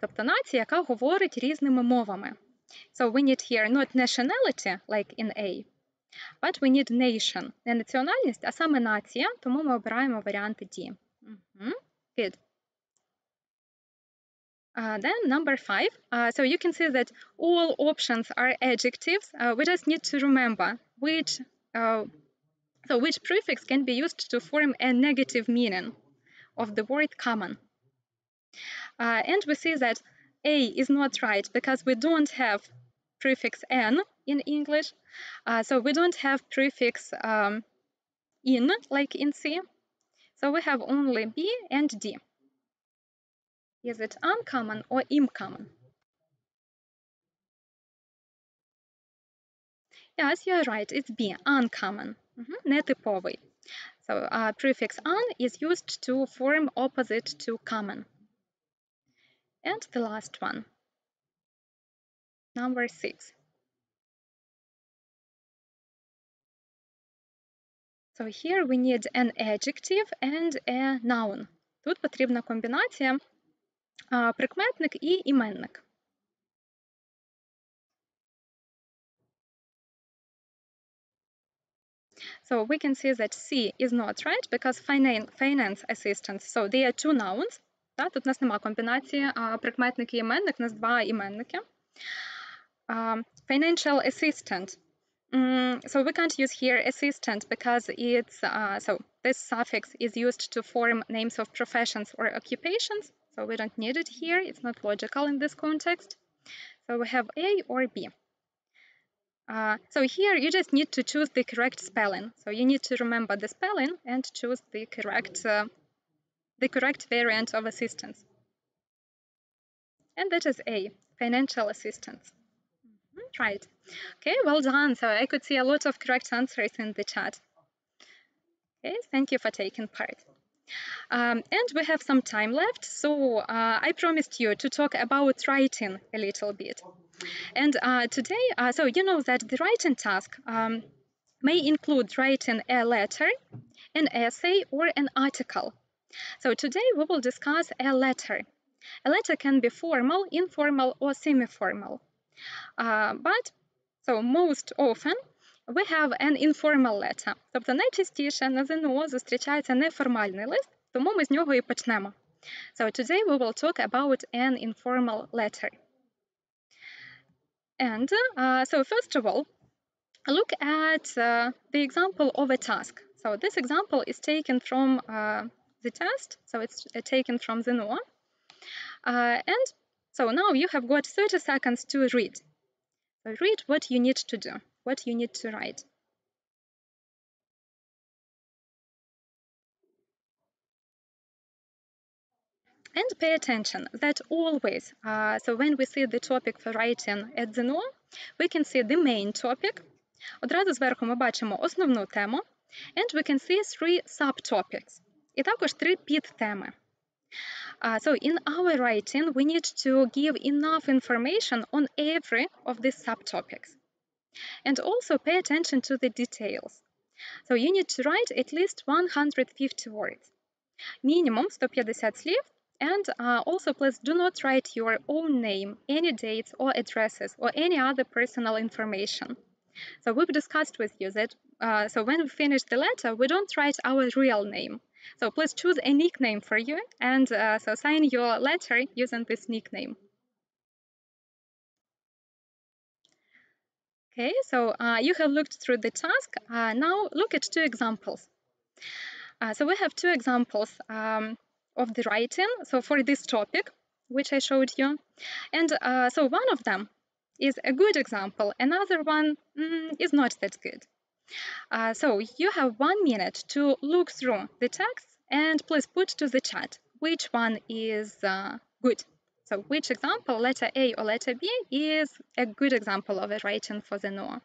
Тобто нація, яка говорить різними мовами. So we need here not nationality, like in A, but we need nation. Не національність, а саме нація, тому ми обираємо варіант D. Good. Then number 5. So you can see that all options are adjectives. We just need to remember which prefix can be used to form a negative meaning of the word common. And we see that A is not right because we don't have prefix N in English. So we don't have prefix in, like in C. So we have only B and D. Is it uncommon or uncommon? Yes, you're right. It's B, uncommon, нетиповий. So prefix un is used to form opposite to common. And the last one, number 6. So here we need an adjective and a noun. Тут потрібна комбінація прикметник і іменник. So we can see that C is not right because finance assistance. So they are two nouns. Тут у нас нема комбінації прикметник і іменник, у нас два іменники. Financial assistant. So we can't use here assistant because it's so this suffix is used to form names of professions or occupations. So we don't need it here. It's not logical in this context. So we have A or B. So here you just need to choose the correct spelling. So you need to remember the spelling and choose the correct variant of assistance. And that is A, financial assistance. Right. Okay, well done. So I could see a lot of correct answers in the chat. Okay, thank you for taking part. And we have some time left, so I promised you to talk about writing a little bit. And today, so you know that the writing task may include writing a letter, an essay, or an article. So today we will discuss a letter. A letter can be formal, informal, or semi-formal. But so most often we have an informal letter. Тобто найчастіше на ЗНО зустрічається неформальний лист, тому ми з нього і почнемо. So today we will talk about an informal letter. And so first of all, look at the example of a task. So this example is taken from the test, so it's taken from ZNO. And so now you have got 30 seconds to read. So read what you need to do, what you need to write. And pay attention that always, so when we see the topic for writing at ЗНО, we can see the main topic. Одразу зверху ми бачимо основну тему, and we can see 3 subtopics. І також 3 підтеми. So in our writing, we need to give enough information on every of these subtopics. And also pay attention to the details. So you need to write at least 150 words. Minimum 150 слів. And also, please do not write your own name, any dates or addresses, or any other personal information. So we've discussed with you that so when we finish the letter, we don't write our real name. So please choose a nickname for you and so sign your letter using this nickname. Okay, so you have looked through the task. Now look at 2 examples. So we have 2 examples of the writing, so for this topic, which I showed you. And so one of them is a good example, another one is not that good. So you have 1 minute to look through the text and please put to the chat which one is good. So which example, letter A or letter B, is a good example of a writing for ЗНО.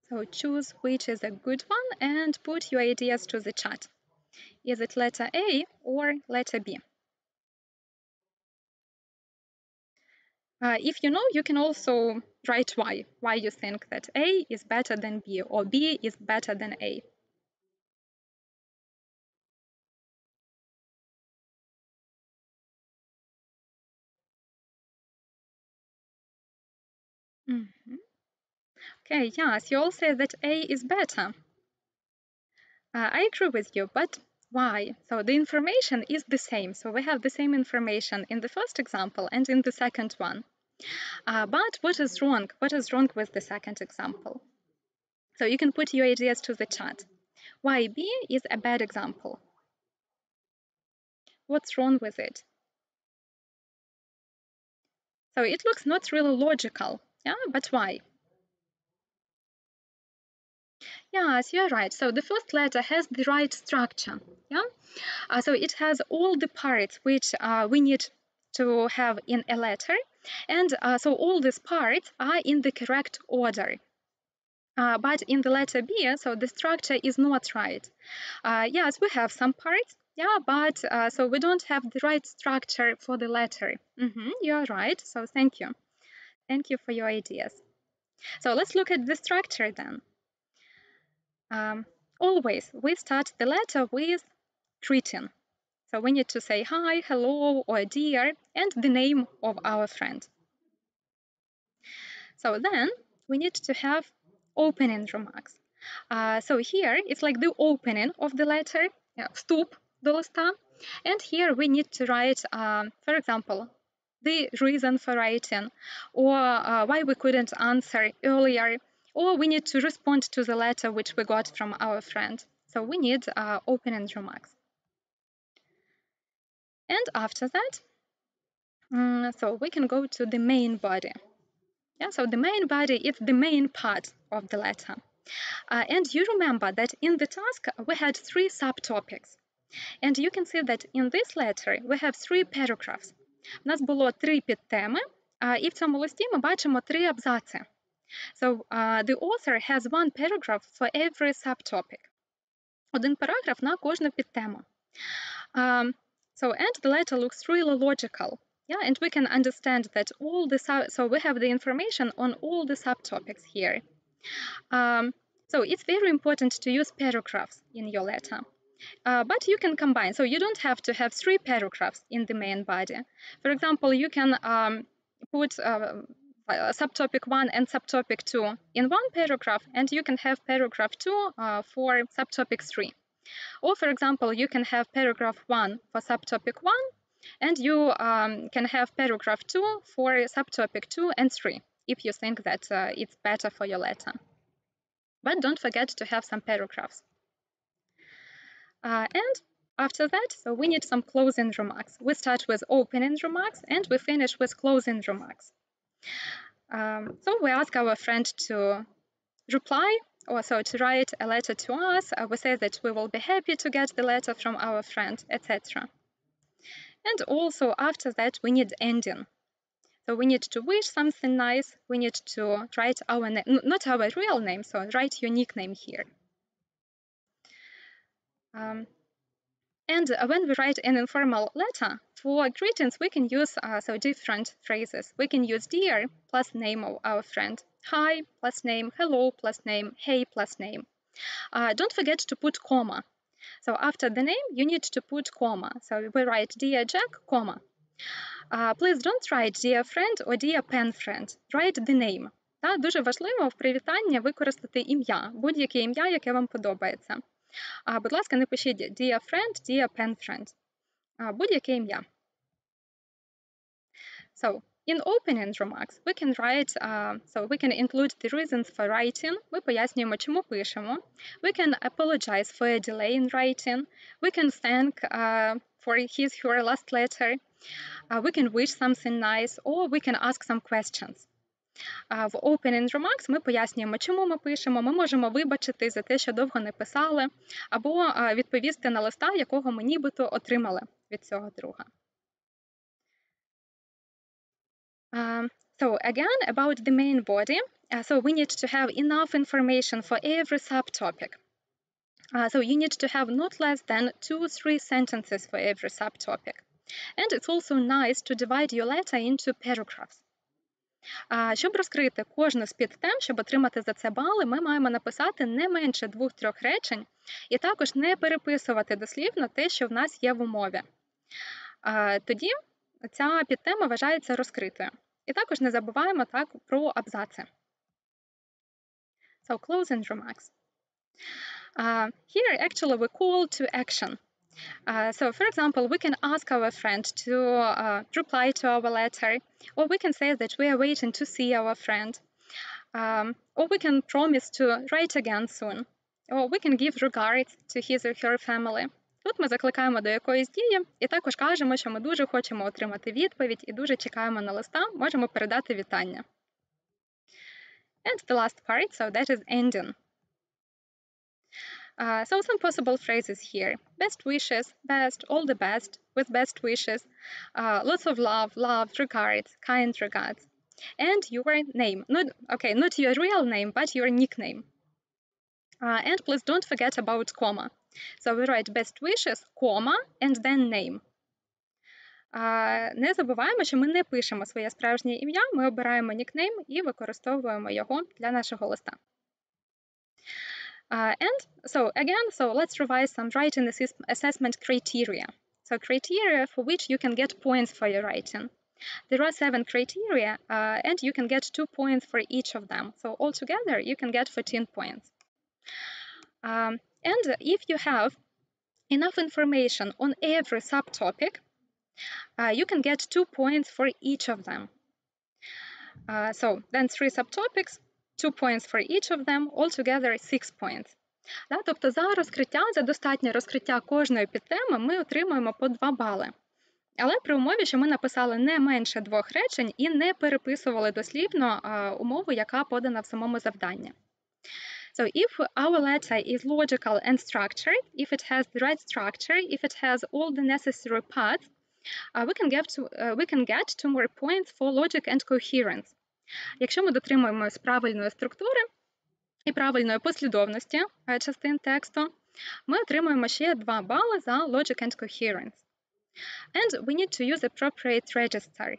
So choose which is a good one and put your ideas to the chat. Is it letter A or letter B? If you know, you can also write why you think that A is better than B or B is better than A. Okay, yes, you all say that A is better. I agree with you, but why? So the information is the same. So we have the same information in the first example and in the second one. But what is wrong? What is wrong with the second example? So you can put your ideas to the chat. Why B is a bad example? What's wrong with it? So it looks not really logical, yeah, but why? Yes, you're right. So the first letter has the right structure, yeah. So it has all the parts which we need to have in a letter, and so all these parts are in the correct order. But in the letter B, so the structure is not right. Yes, we have some parts, yeah, but so we don't have the right structure for the letter. You're right. So thank you. Thank you for your ideas. So let's look at the structure then. Always we start the letter with greeting. So we need to say hi, hello, or dear, and the name of our friend. So then we need to have opening remarks. So here it's like the opening of the letter, вступ до листа. And here we need to write, for example, the reason for writing, or why we couldn't answer earlier, or we need to respond to the letter which we got from our friend. So we need opening remarks. And after that, so we can go to the main body. Yeah, so the main body is the main part of the letter. And you remember that in the task we had 3 subtopics. And you can see that in this letter we have 3 paragraphs. У нас було 3 підтеми, і в цьому листі ми бачимо 3 абзаци. So the author has 1 paragraph for every subtopic. Один параграф на кожну підтему. So and the letter looks really logical. Yeah, and we can understand that all the so we have the information on all the subtopics here. So it's very important to use paragraphs in your letter. But you can combine, so you don't have to have 3 paragraphs in the main body. For example, you can put subtopic 1 and subtopic 2 in 1 paragraph, and you can have paragraph 2 for subtopic 3. Or, for example, you can have paragraph 1 for subtopic 1, and you can have paragraph 2 for subtopic 2 and 3, if you think that it's better for your letter. but don't forget to have some paragraphs. And after that, so we need some closing remarks. We start with opening remarks and we finish with closing remarks. So we ask our friend to reply, or so to write a letter to us. We say that we will be happy to get the letter from our friend, etc. And also after that, we need ending. So we need to wish something nice. We need to write our name, not our real name, so write your nickname here. And when we write an informal letter, for greetings, we can use so different phrases. We can use dear plus name of our friend, hi plus name, hello plus name, hey plus name. Don't forget to put comma. So after the name, you need to put comma. So we write dear Jack, comma. Please don't write dear friend or dear pen friend. Write the name. Дуже важливо в привітанні використати ім'я, будь-яке ім'я, яке вам подобається. Будь ласка, не пишіть dear friend, dear pen friend. Будь-яке ім'я. So, in opening remarks, we can write, so we can include the reasons for writing. Ми пояснюємо, чому пишемо. We can apologize for a delay in writing. We can thank for his, her last letter. We can wish something nice, or we can ask some questions. В opening remarks ми пояснюємо, чому ми пишемо. Ми можемо вибачити за те, що довго не писали, або відповісти на листа, якого ми нібито отримали від цього друга. So again, about the main body, so we need to have enough information for every subtopic. So you need to have not less than 2-3 sentences for every subtopic. And it's also nice to divide your letter into paragraphs. Щоб розкрити кожну з підтем, щоб отримати за це бали, ми маємо написати не менше 2-3 речень і також не переписувати дослівно те, що в нас є в умові. Тоді ця підтема вважається розкритою. І також не забуваємо так про абзаци. So, closing remarks. Here, actually, we call to action. So, for example, we can ask our friend to reply to our letter, or we can say that we are waiting to see our friend, or we can promise to write again soon, or we can give regards to his or her family. Тут ми закликаємо до якоїсь дії і також кажемо, що ми дуже хочемо отримати відповідь і дуже чекаємо на листа, можемо передати вітання. And the last part, so that is ending. So some possible phrases here. Best wishes, best, all the best, with best wishes, lots of love, regards, kind regards. And your name. Not your real name, but your nickname. And please don't forget about comma. So we write best wishes, comma, and then name. Не забуваємо, що ми не пишемо своє справжнє ім'я, ми обираємо нікнейм і використовуємо його для нашого листа. And so again, so let's revise some writing assessment criteria. So criteria for which you can get points for your writing. There are 7 criteria, and you can get 2 points for each of them. So altogether, you can get 14 points. And if you have enough information on every subtopic, you can get 2 points for each of them. So then 3 subtopics, 2 points for each of them, altogether 6 points. Тобто за достатнє розкриття кожної підтеми ми отримуємо по 2 бали. Але при умові, що ми написали не менше 2 речень і не переписували дослівно умову, яка подана в самому завданні. So if our letter is logical and structured, if it has the right structure, if it has all the necessary parts, we can get 2 more points for logic and coherence. Якщо ми дотримуємося правильної структури і правильної послідовності частин тексту, ми отримуємо ще 2 бали за logic and coherence. And we need to use appropriate register.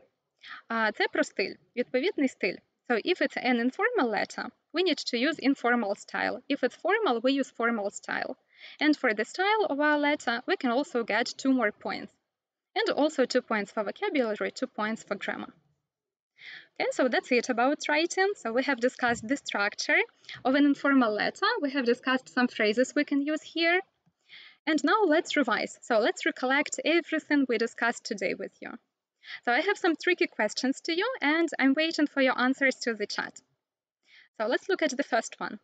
Це про стиль, відповідний стиль. So if it's an informal letter, we need to use informal style. If it's formal, we use formal style. And for the style of our letter, we can also get 2 more points. And also 2 points for vocabulary, 2 points for grammar. Okay, so that's it about writing. So we have discussed the structure of an informal letter. We have discussed some phrases we can use here. And now let's revise. So let's recollect everything we discussed today with you. So I have some tricky questions to you, and I'm waiting for your answers to the chat. So let's look at the first one.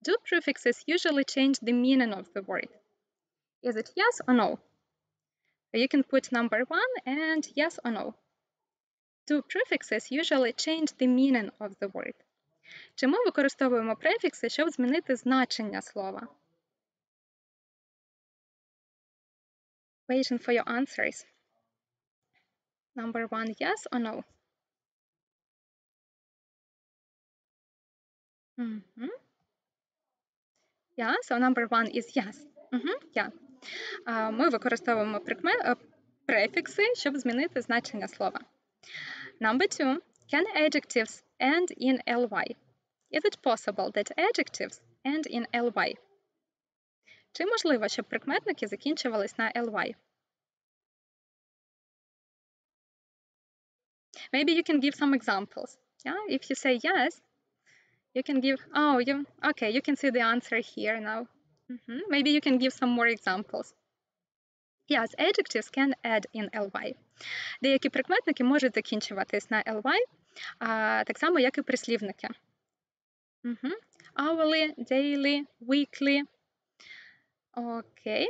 Do prefixes usually change the meaning of the word? Is it yes or no? So you can put number 1 and yes or no. Do prefixes usually change the meaning of the word? Чи ми використовуємо префікси, щоб змінити значення слова? Waiting for your answers. Number 1, yes or no? Yeah, so number 1 is yes. Yeah. Ми використовуємо префікси, щоб змінити значення слова. Number 2. Can adjectives end in ly? Is it possible that adjectives end in ly? Чи можливо, щоб прикметники закінчувались на ly? Maybe you can give some examples. Yeah, if you say yes, you can give. Okay, you can see the answer here now. Maybe you can give some more examples. Yes, adjectives can add in ly. Деякі прикметники можуть закінчуватись на ly, так само, як і прислівники. Hourly, daily, weekly. Okay.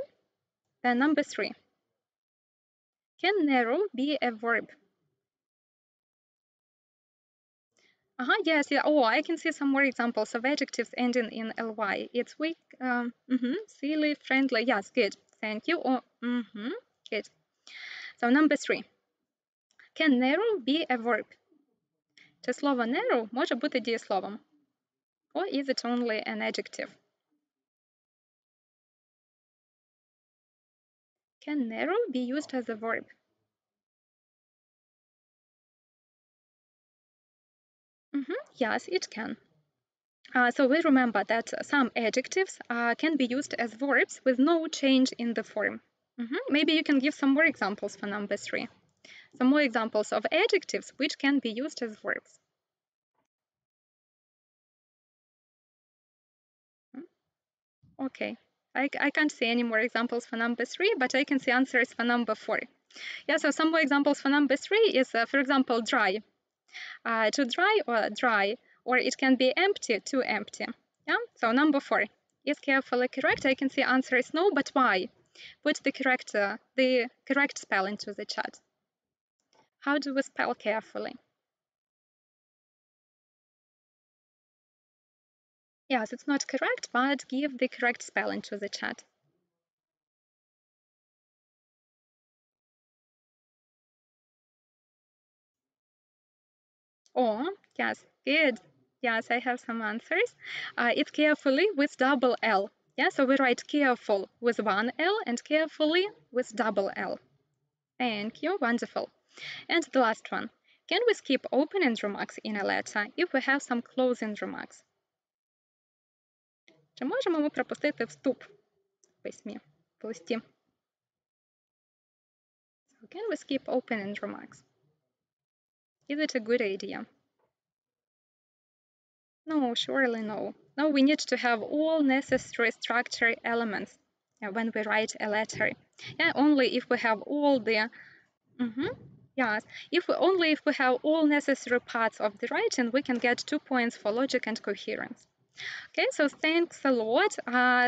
Then number 3. Can narrow be a verb? Yes, yeah. Oh, I can see some more examples of adjectives ending in ly. It's weak, silly, friendly. Yes, good. Thank you. Good. So number 3. Can narrow be a verb? Чи слово narrow може бути дієсловом? Or is it only an adjective? Can narrow be used as a verb? Yes, it can. So we remember that some adjectives can be used as verbs with no change in the form. Maybe you can give some more examples for number 3. Some more examples of adjectives which can be used as verbs. Okay, I can't see any more examples for number 3, but I can see answers for number 4. Yeah, so some more examples for number 3 is, for example, dry. To dry, or it can be empty, to empty. Yeah, so number 4 is carefully correct. I can see answer is no, but why? Put the correct spell into the chat. How do we spell carefully? Yes, it's not correct, but give the correct spell into the chat. Oh, yes, good. Yes, I have some answers. It's carefully with double L. Yeah, so we write careful with one L and carefully with double L. Thank you, wonderful. And the last one. Can we skip opening remarks in a letter if we have some closing remarks? Чи можемо ми пропустити вступ в письмі, в листі? So can we skip opening remarks? Is it a good idea? No, surely no. No, we need to have all necessary structure elements when we write a letter. Yeah, only if we have all the yes, if we have all necessary parts of the writing, we can get 2 points for logic and coherence. Okay, so thanks a lot.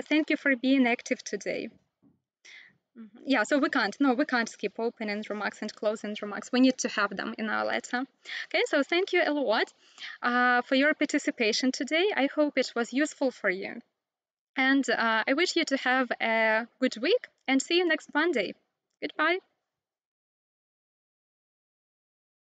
Thank you for being active today. Yeah, so we can't skip opening remarks and closing remarks. We need to have them in our letter. Okay, so thank you a lot for your participation today. I hope it was useful for you. And I wish you to have a good week and see you next Monday. Goodbye.